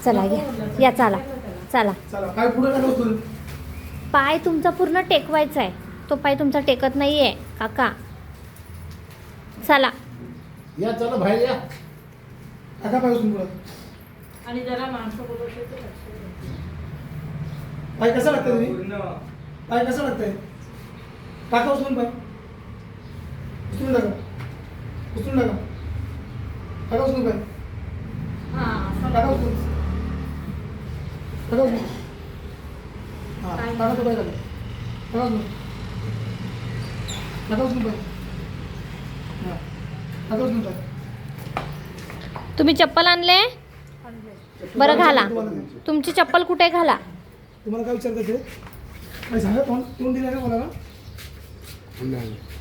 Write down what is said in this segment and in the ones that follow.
चला या चला चला. पाय तुमचा पूर्ण टेकवायचा आहे. तो पाय तुमचा टेकत नाही आहे काका. चला या, चला बाहेर या. काका पाय उचलून पुढं. आणि जरा माणसं बोलवते तर पाय कसा लागतंय तुम्ही? पाय कसा लागतंय? टाका उचलून पाय. उचलून टाका. उचलून टाका. टाका उचलून पाय. टाका उचलून. टाका उचलून. हां, टाका तो पाय टाका. टाका उचलून. टाका उचलून पाय. हां, टाका उचलून पाय. तुम्ही चप्पल आणले? बरं घाला. तुमची चप्पल कुठे घाला? तुम्हाला काय विचारतं ते? काय सांगा, तोंड दिलं का मला?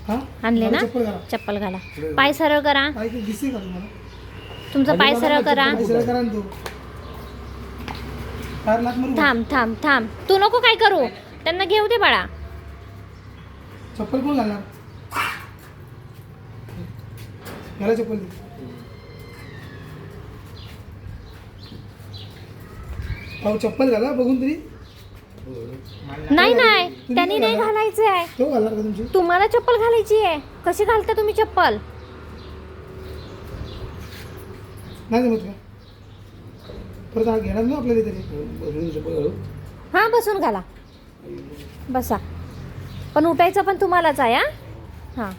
हां, आणले ना? चप्पल घाला. चप्पल घाला. पाय सरळ करा. पाय ते दिसते का तुम्हाला? तुमचा पाय सरळ करा. पाय सरळ करा ना तो. पायावर लाथ मारू. थांब थांब थांब. तू नको काय करू. त्यांना घेऊ दे बाळा. चप्पल कोण घालणार? घाला चप्पल दे. अहो चप्पल घाला बघून तरी. नाही नाही त्यांनी नाही घालायचं आहे. तो घालणार का तुमची? तुम्हाला चप्पल घालायची आहे. कशी घालता तुम्ही चप्पल? नाही जमत का? परत हा घेणार ना आपल्याला तरी. हां बसून घाला. बसा. पण उठायचं पण तुम्हालाच आहे. हां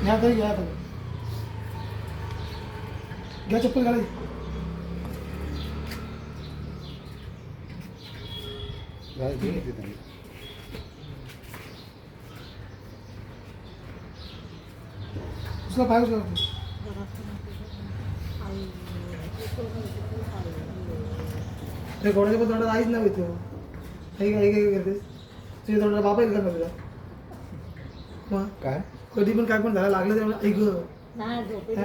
घ्या तरी घ्या आता. घ्या चप्पल घालायची. उसला पाय उचला. ते घोड्याच्या पण तोंडात आईच नाही येतो. काही काही काही करतेस तुझ्या तोंडाला बाबा येईल का तुला? मग काय कधी पण काय पण झालं लागलं तेव्हा ऐक. नाही झोपेत